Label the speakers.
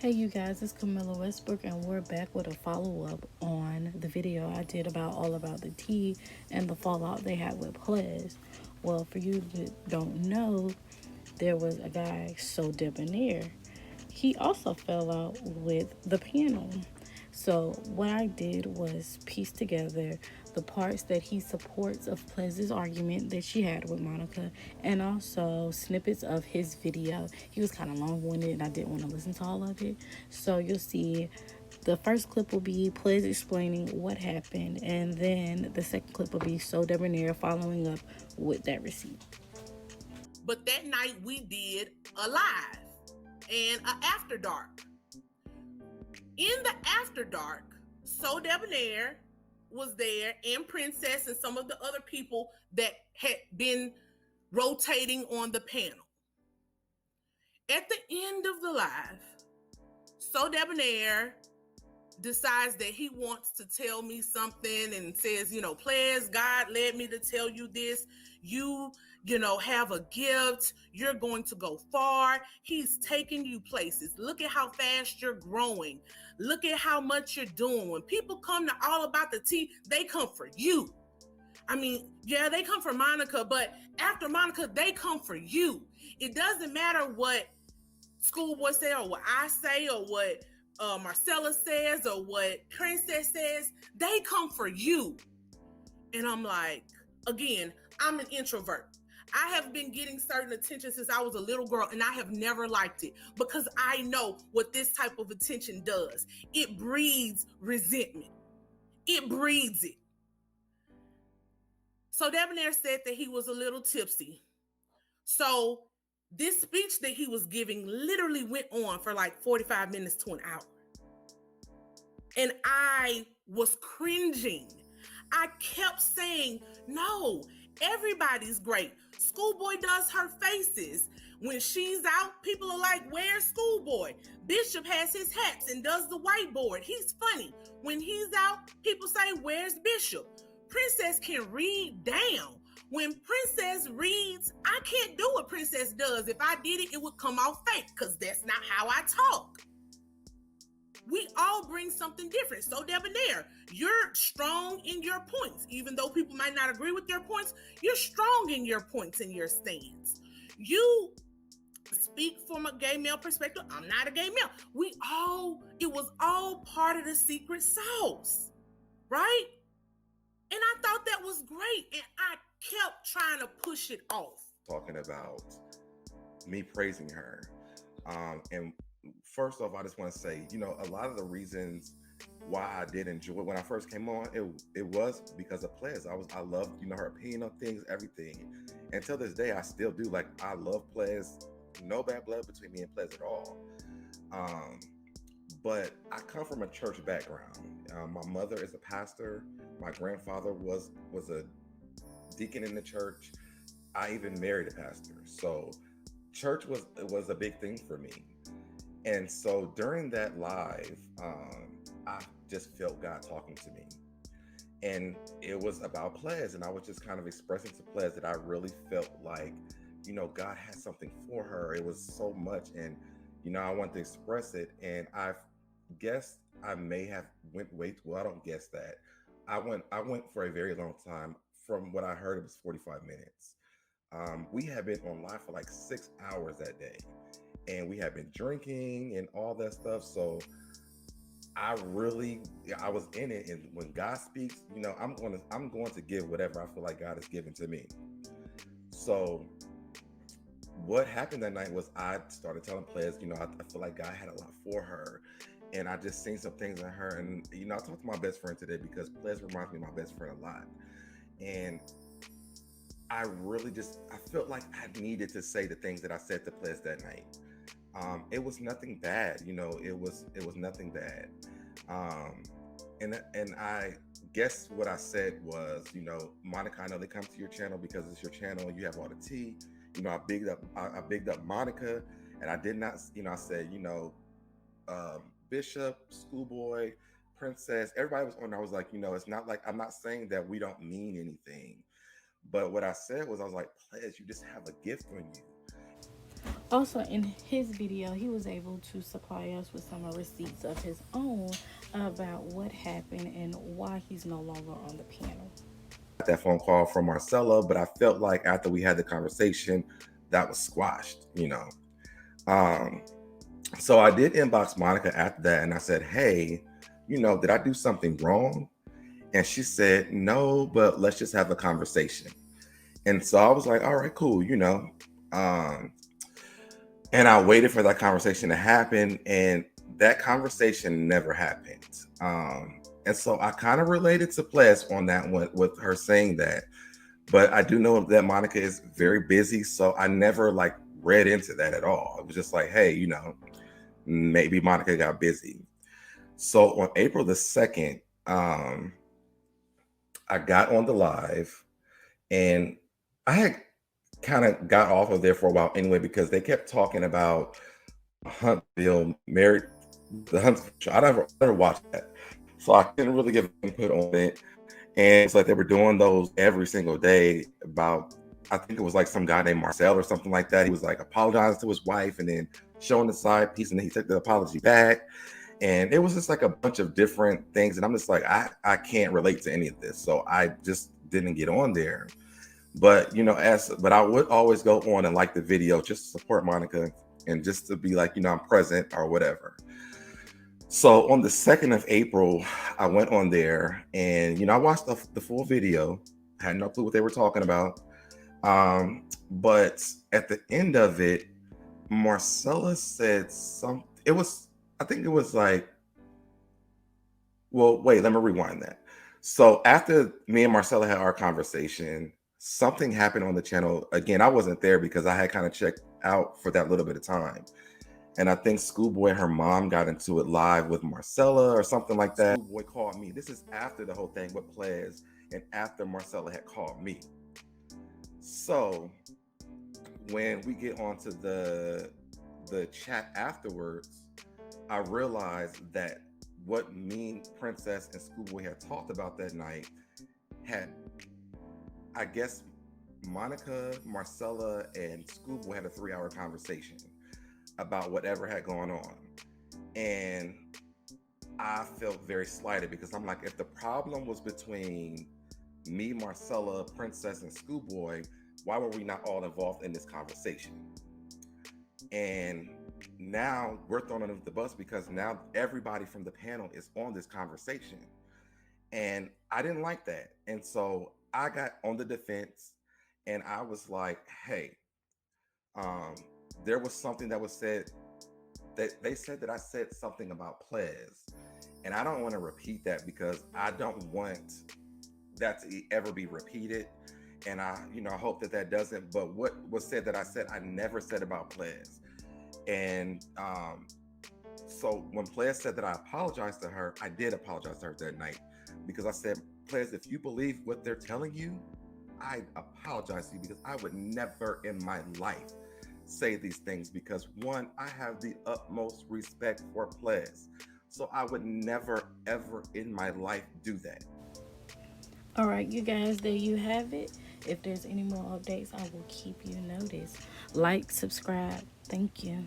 Speaker 1: Hey you guys, it's Camilla Westbrook and we're back with a follow-up on the video I did about all about the tea and the fallout they had with Ples. Well, for you that don't know, there was a guy, so Debonair. He also fell out with the panel. So what I did was piece together the parts that he supports of Plez's argument that she had with Monica, and also snippets of his video. He was kind of long-winded, and I didn't want to listen to all of it. So you'll see the first clip will be Plez explaining what happened, and then the second clip will be So Debonair following up with that receipt.
Speaker 2: But that night we did a live and a after dark. In the after dark, So Debonair was there and Princess and some of the other people that had been rotating on the panel. At the end of the live, So Debonair decides that he wants to tell me something and says, Players, God led me to tell you this. You have a gift. You're going to go far. He's taking you places. Look at how fast you're growing. Look at how much you're doing. When people come to All About the Tea, they come for you. I mean, yeah, they come for Monica, but after Monica, they come for you. It doesn't matter what Schoolboy say or what I say or what Marcella says or what Princess says. They come for you. And I'm like, again, I'm an introvert. I have been getting certain attention since I was a little girl, and I have never liked it because I know what this type of attention does. It breeds resentment. It breeds it. So Debonair said that he was a little tipsy. So this speech that he was giving literally went on for like 45 minutes to an hour. And I was cringing. I kept saying, no, everybody's great. Schoolboy does her faces. When she's out, people are like, where's Schoolboy? Bishop has his hats and does the whiteboard. He's funny. When he's out, people say, where's Bishop? Princess can read down. When Princess reads, I can't do what Princess does. If I did it, it would come off fake because that's not how I talk. We all bring something different. So Debonair, you're strong in your points. Even though people might not agree with your points, you're strong in your points and your stance. You speak from a gay male perspective. I'm not a gay male. It was all part of the secret sauce, right? And I thought that was great. And I kept trying to push it off.
Speaker 3: Talking about me praising her. And first off, I just want to say, a lot of the reasons why I did enjoy it when I first came on, it was because of Ples. I loved, her opinion on things, everything. And till this day, I still do. Like, I love Ples. No bad blood between me and Ples at all. But I come from a church background. My mother is a pastor. My grandfather was a deacon in the church. I even married a pastor. So church was a big thing for me. And so during that live, I just felt God talking to me. And it was about Ples. And I was just kind of expressing to Ples that I really felt like, God had something for her. It was so much. And, I wanted to express it. And I guess I may have went way, well, I don't guess that. I went for a very long time. From what I heard, it was 45 minutes. We had been on live for like 6 hours that day. And we had been drinking and all that stuff. So I was in it. And when God speaks, I'm going to give whatever I feel like God has given to me. So what happened that night was I started telling Ples, I feel like God had a lot for her. And I just seen some things in her. And, I talked to my best friend today because Ples reminds me of my best friend a lot. And I felt like I needed to say the things that I said to Ples that night. It was nothing bad, it was nothing bad. And I guess what I said was, Monica, I know they come to your channel because it's your channel. You have all the tea. I bigged up Monica, and I did not, I said, Bishop, Schoolboy, Princess, everybody was on there. I was like, it's not like, I'm not saying that we don't mean anything. But what I said was, I was like, Ples, you just have a gift on you.
Speaker 1: Also, in his video, he was able to supply us with some receipts of his own about what happened and why he's no longer on the panel.
Speaker 3: That phone call from Marcella, but I felt like after we had the conversation, that was squashed, you know. Um, so I did inbox Monica after that and I said, hey, you know, did I do something wrong? And she said, no, but let's just have a conversation. And so I was like, all right, cool, you know. Um, and I waited for that conversation to happen, and that conversation never happened. And so I kind of related to Ples on that one with her saying that. But I do know that Monica is very busy, so I never like read into that at all. It was just like, hey, you know, maybe Monica got busy. So on April the 2nd, I got on the live and I had kind of got off of there for a while anyway because they kept talking about Huntsville married the Huntsville show. I never watched that, so I couldn't really give input on it. And it's like they were doing those every single day about, I think it was like some guy named Marcel or something like that. He was like apologizing to his wife and then showing the side piece and then he took the apology back. And it was just like a bunch of different things. And I'm just like, I can't relate to any of this. So I just didn't get on there. But, you know, but I would always go on and like the video just to support Monica and just to be like, you know, I'm present or whatever. So on the 2nd of April, I went on there and, you know, I watched the full video. Had no clue what they were talking about. But at the end of it, Marcella said something. I think it was like, well, wait, let me rewind that. So after me and Marcella had our conversation, something happened on the channel. Again, I wasn't there because I had kind of checked out for that little bit of time. And I think Schoolboy and her mom got into it live with Marcella or something like that. Schoolboy called me. This is after the whole thing with Ples and after Marcella had called me. So when we get onto the chat afterwards, I realized that what me, Princess, and Schoolboy had talked about that night had, I guess, Monica, Marcella, and Schoolboy had a 3-hour conversation about whatever had gone on. And I felt very slighted because I'm like, if the problem was between me, Marcella, Princess, and Schoolboy, why were we not all involved in this conversation? And now we're thrown under the bus because now everybody from the panel is on this conversation. And I didn't like that. And so I got on the defense and I was like, hey, there was something that was said that they said that I said something about Ples. And I don't want to repeat that because I don't want that to ever be repeated. And I hope that doesn't. But what was said that I said, I never said about Ples. And so when Ples said that I apologized to her, I did apologize to her that night because I said, Ples, if you believe what they're telling you, I apologize to you because I would never in my life say these things because one, I have the utmost respect for Ples. So I would never, ever in my life do that.
Speaker 1: All right, you guys, there you have it. If there's any more updates, I will keep you noticed. Like, subscribe. Thank you.